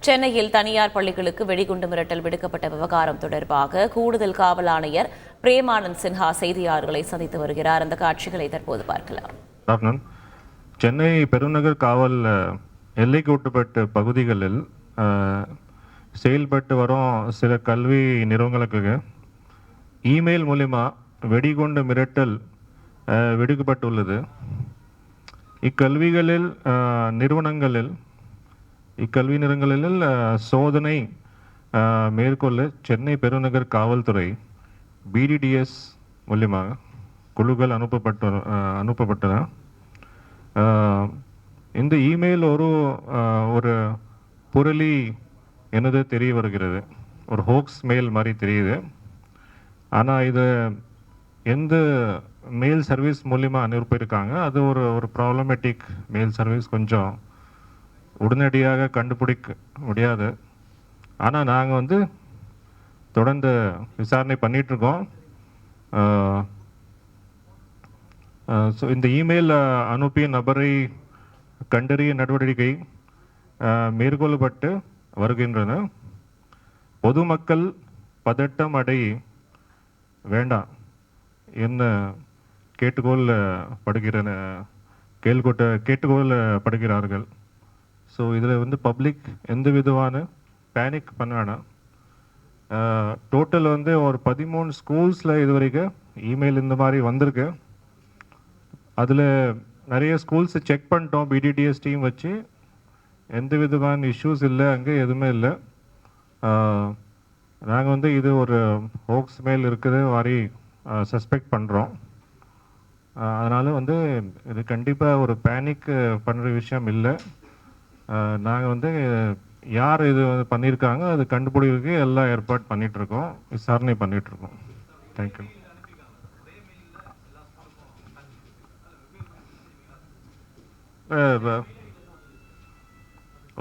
சென்னையில் தனியார் பள்ளிகளுக்கு வெடிகுண்டு மிரட்டல் விடுக்கப்பட்ட விவகாரம் தொடர்பாக கூடுதல் காவல் ஆணையர் பிரேமானந்த் சின்ஹா செய்தியாளர்களை சந்தித்து வருகிறார். அந்த காட்சிகளை தற்போது பார்க்கலாம். சென்னை பெருநகர் காவல் எல்லைக்கு உட்பட்ட பகுதிகளில் செயல்பட்டு வரும் சில கல்வி நிறுவனங்களுக்கு இமெயில் மூலமா வெடிகுண்டு மிரட்டல் விடுக்கப்பட்டுள்ளது. இக்கல்வி நிறுவனங்களில் சோதனை மேற்கொள்ள சென்னை பெருநகர் காவல்துறை BDDS மூலியமாக குழுக்கள் அனுப்பப்பட்டன. இந்த இமெயில் ஒரு புரளி என்னது தெரிய வருகிறது, ஒரு ஹோக்ஸ் மெயில் மாதிரி தெரியுது. ஆனால் இது எந்த மெயில் சர்வீஸ் மூலிமா அனுப்பியிருக்காங்க, அது ஒரு ப்ராப்ளமேட்டிக் மெயில் சர்வீஸ், கொஞ்சம் உடனடியாக கண்டுபிடிக்க முடியாது. ஆனால் நாங்கள் தொடர்ந்து விசாரணை பண்ணிகிட்ருக்கோம். ஸோ இந்த இமெயில் அனுப்பிய நபரை கண்டறிய நடவடிக்கை மேற்கொள்ளப்பட்டு வருகின்றன. பொதுமக்கள் பதட்டம் அடைய வேண்டாம் என்ன கேட்டுக்கொள்ளப்படுகிறார்கள். ஸோ இதில் பப்ளிக் எந்த விதமான பேனிக் பண்ண வேணாம். டோட்டல் ஒரு 13 ஸ்கூல்ஸில் இது வரைக்கும் இமெயில் இந்த மாதிரி வந்திருக்கு. அதில் நிறைய ஸ்கூல்ஸ் செக் பண்ணிட்டோம், BDDS டீம் வச்சு. எந்த விதமான இஷ்யூஸ் இல்லை, அங்கே எதுவுமே இல்லை. நாங்கள் இது ஒரு ஹோக்ஸ் மெயில் இருக்குது மாதிரி சஸ்பெக்ட் பண்ணுறோம். அதனால் இது கண்டிப்பாக ஒரு பேனிக் பண்ணுற விஷயம் இல்லை. நாங்கள் யார் இது பண்ணியிருக்காங்க அது கண்டுபிடிக்கிறதுக்கு எல்லாம் ஏற்பாடு பண்ணிகிட்ருக்கோம், விசாரணை பண்ணிகிட்ருக்கோம். தேங்க்யூ.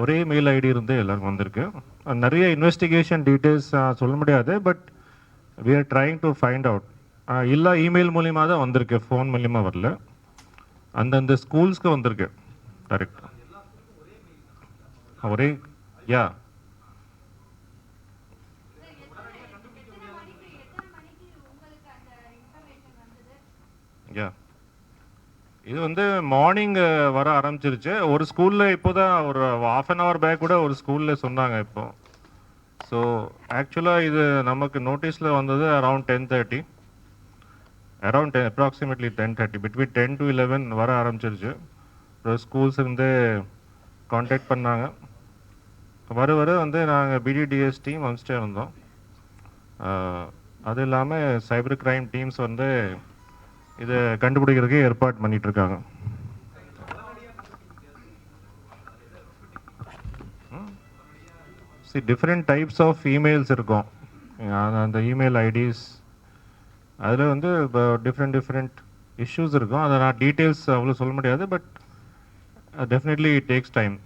ஒரே மெயில் ஐடி இருந்து எல்லாருக்கும் வந்திருக்கு. நிறைய இன்வெஸ்டிகேஷன் டீட்டெயில்ஸ் சொல்ல முடியாது, but we are trying to find out. இல்லை இமெயில் மூலிமா தான் வந்திருக்கு, ஃபோன் மூலிமா வரல. அந்தந்த ஸ்கூல்ஸ்க்கு வந்திருக்கு கரெக்டாக. ஒரே யா யா இது மார்னிங் வர ஆரம்பிச்சிருச்சு. ஒரு ஸ்கூலில் இப்போ தான் ஒரு ½ an hour பேக் கூட ஒரு ஸ்கூலில் சொன்னாங்க இப்போ. ஸோ ஆக்சுவலாக இது நமக்கு நோட்டீஸில் வந்தது அரவுண்ட் 10:30, அப்ராக்சிமேட்லி 10:30, பிட்வீன் 10 to 11 வர ஆரம்பிச்சிருச்சு. ஸ்கூல்ஸ் கான்டாக்ட் பண்ணாங்க. வர நாங்கள் BDDS டீம் அனுப்பிச்சிட்டே இருந்தோம். அது இல்லாமல் சைபர் கிரைம் டீம்ஸ் இதை கண்டுபிடிக்கிறதுக்கு ஏற்பாடு பண்ணிகிட்ருக்காங்க. டிஃப்ரெண்ட் டைப்ஸ் ஆஃப் இமெயில்ஸ் இருக்கும். அந்த இமெயில் ஐடிஸ் அதில் டிஃப்ரெண்ட் இஷ்யூஸ் இருக்கும். அதை நான் டீட்டெயில்ஸ் அவ்வளோ சொல்ல முடியாது, but definitely it takes time.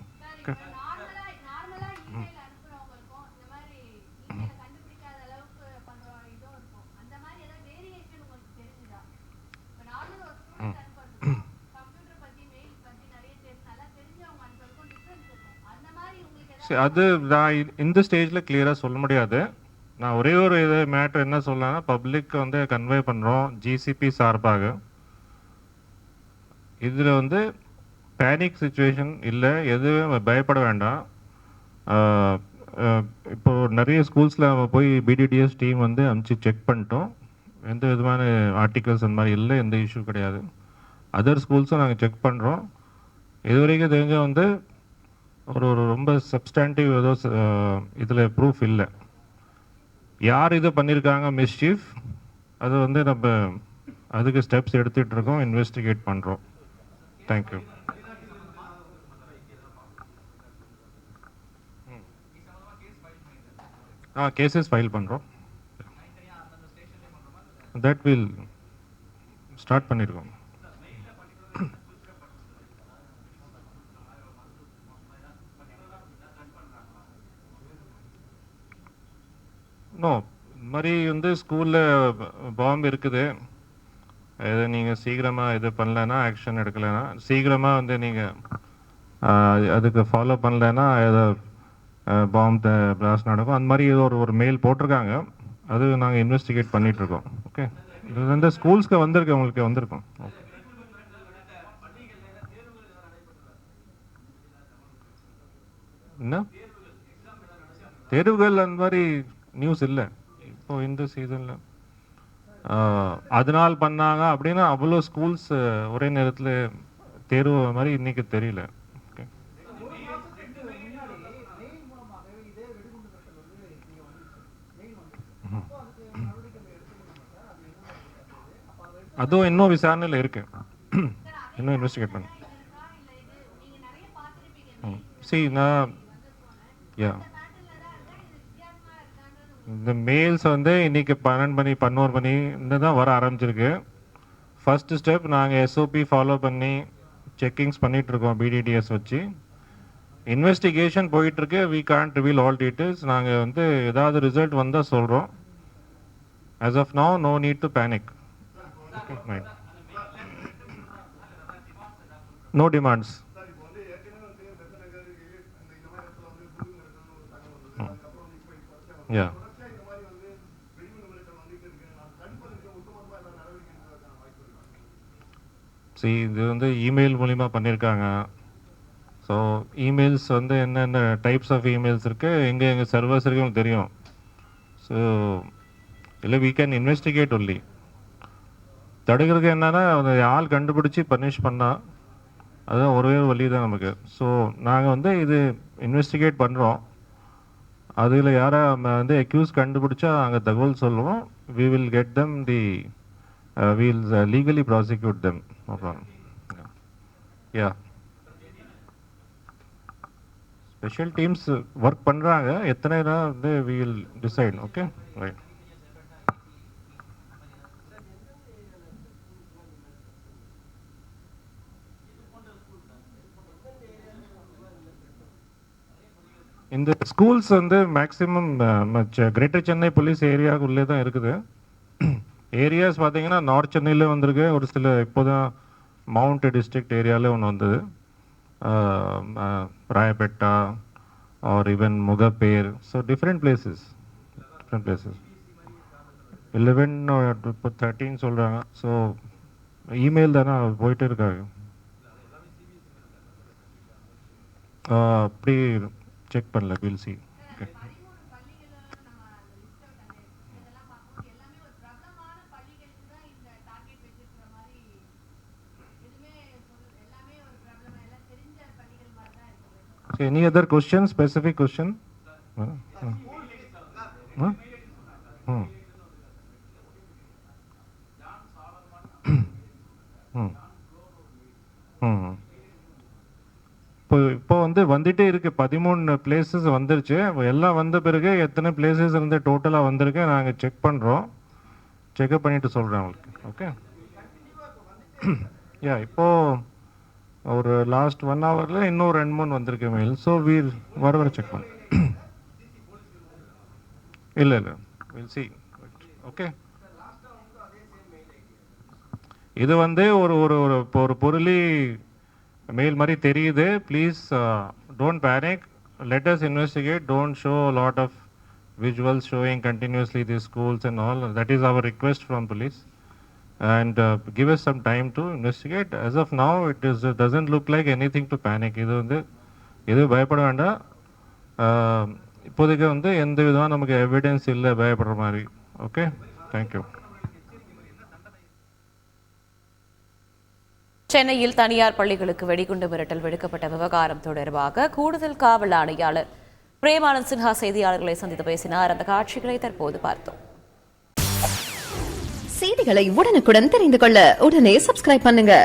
அது நான் இந்த ஸ்டேஜில் கிளியராக சொல்ல முடியாது. நான் ஒரே ஒரு மேட்டர் என்ன சொல்லலாம்னா, பப்ளிக் கன்வே பண்ணுறோம் GCP சார்பாக. இதில் பேனிக் சுச்சுவேஷன் இல்லை, எதுவும் பயப்பட வேண்டாம். இப்போது நிறைய ஸ்கூல்ஸில் போய் BDDS டீம் அனுப்பிச்சு செக் பண்ணிட்டோம். எந்த விதமான ஆர்டிகல்ஸ் அந்த மாதிரி இல்லை, எந்த இஷ்யூ கிடையாது. அதர் ஸ்கூல்ஸும் நாங்கள் செக் பண்ணுறோம். இது வரைக்கும் தெரிஞ்ச ஒரு ரொம்ப சப்ஸ்டாண்டிவ் ஏதோ இதில் ப்ரூஃப் இல்லை. யார் இது பண்ணியிருக்காங்க மிஸ்சீஃப், அது நம்ம அதுக்கு ஸ்டெப்ஸ் எடுத்துகிட்டு இருக்கோம், இன்வெஸ்டிகேட் பண்ணுறோம். தேங்க்யூ. கேசஸ் ஃபைல் பண்ணுறோம். தட் வில் ஸ்டார்ட் பண்ணியிருக்கோம். நோ, இந்த மாதிரி ஸ்கூலில் பாம்பு இருக்குது, இதை நீங்கள் சீக்கிரமாக இது பண்ணலைன்னா, ஆக்ஷன் எடுக்கலைன்னா, சீக்கிரமாக நீங்கள் அதுக்கு ஃபாலோ பண்ணலைன்னா, பாம்பு பிளாஸ்ட் நடக்கும். அந்த மாதிரி ஒரு மெயில் போட்டிருக்காங்க. அது நாங்கள் இன்வெஸ்டிகேட் பண்ணிகிட்ருக்கோம். ஓகே, இது வந்து ஸ்கூல்ஸ்க்கு வந்திருக்கு, உங்களுக்கு வந்திருக்கோம். ஓகே, என்ன தேர்வுகள் அந்த மாதிரி நியூஸ் இல்லை இப்போ இந்த சீசனில். அதனால் பண்ணாங்க அப்படின்னா அவ்வளோ ஸ்கூல்ஸ் ஒரே நேரத்தில் தேர்வு மாதிரி இன்னைக்கு தெரியல. ஓகே, அதுவும் இன்னும் விசாரணையில் இருக்கு, இன்னும் இன்வெஸ்டிகேட் பண்ண. சரி, நான் இந்த மெயில்ஸ் வந்து இன்னைக்கு 12 மணி 11 மணி இந்த தான் வர ஆரம்பிச்சிருக்கு. ஃபர்ஸ்ட் ஸ்டெப் நாங்கள் எஸ்ஓபி ஃபாலோ பண்ணி செக்கிங்ஸ் பண்ணிகிட்ருக்கோம் பிடிடிஎஸ் வச்சு. இன்வெஸ்டிகேஷன் போயிட்டுருக்கு. We can't reveal all details. நாங்கள் வந்து ஏதாவது ரிசல்ட் வந்தால் சொல்கிறோம். as of now no need to panic. Okay, right. No demands. Yeah. See, இது வந்து இமெயில் மூலிமா பண்ணியிருக்காங்க. ஸோ இமெயில்ஸ் வந்து என்னென்ன டைப்ஸ் ஆஃப் இமெயில்ஸ் இருக்குது, எங்கே சர்வர்ஸ் இருக்குன்னு தெரியும். ஸோ இல்லை we can investigate only. தடுக்கிறதுக்கு என்னன்னா அந்த ஆள் கண்டுபிடிச்சி பனிஷ் பண்ணால் அதுதான் ஒரே வழி தான் நமக்கு. ஸோ நாங்கள் வந்து இது இன்வெஸ்டிகேட் பண்ணுறோம். அதில் யாரை வந்து அக்யூஸ் கண்டுபிடிச்சா அங்கே தகவல் சொல்லுவோம். we will get them the we'll legally prosecute them. No problem. Yeah. Special teams work பண்ணுறாங்க. எத்தனை தான் வந்து we will decide. Okay, right. இந்த ஸ்கூல்ஸ் வந்து மேக்ஸிமம் கிரேட்டர் சென்னை போலீஸ் ஏரியாவுக்குள்ளே தான் இருக்குது. ஏரியாஸ் பார்த்தீங்கன்னா நார்த் சென்னையில் வந்திருக்கு, ஒரு சில இப்போ தான் மவுண்ட் டிஸ்ட்ரிக்ட் ஏரியாவில் ஒன்று வந்தது, Royapettah or even Mogappair. So different places 11 இப்போ 13 சொல்கிறாங்க. ஸோ இமெயில் தானே போயிட்டு இருக்காங்க. அப்படி செக் பண்ணல, will see. Okay, any other question, specific question? இப்போ வந்து வந்துட்டே இருக்கு, 13 பிளேசஸ் வந்துருச்சு. எல்லாம் வந்த பிறகு எத்தனை பிளேசஸ் இருந்து டோட்டலாக வந்திருக்கு நாங்கள் செக் பண்ணுறோம். செக்அப் பண்ணிட்டு சொல்கிறேன் உங்களுக்கு. ஓகே, யா இப்போது ஒரு லாஸ்ட் 1 ஹவரில் இன்னும் 2-3 வந்திருக்கு மெயில். ஸோ வர செக் பண்ண. இல்லை வில் சி. ஓகே, இது வந்து ஒரு பொருளி மெயில் மாதிரி தெரியுது. Please don't panic, let us investigate, don't show lot of visuals showing continuously these schools and all. That is our request from police, and give us some time to investigate. As of now it doesn't look like anything to panic. இது பயப்பட வேண்டாம். இப்போதைக்கு வந்து எந்த விதமாக நமக்கு evidence இல்லை பயப்படுற மாதிரி. Okay, thank you. சென்னையில் தனியார் பள்ளிகளுக்கு வெடிகுண்டு மிரட்டல் விடுக்கப்பட்ட விவகாரம் தொடர்பாக கூடுதல் காவல் ஆணையாளர் பிரேமானந்த் சின்ஹா செய்தியாளர்களை சந்தித்து பேசினார். அந்த காட்சிகளை தற்போது பார்த்தோம். செய்திகளை உடனுக்குடன் தெரிந்து கொள்ள உடனே சப்ஸ்கிரைப் பண்ணுங்க.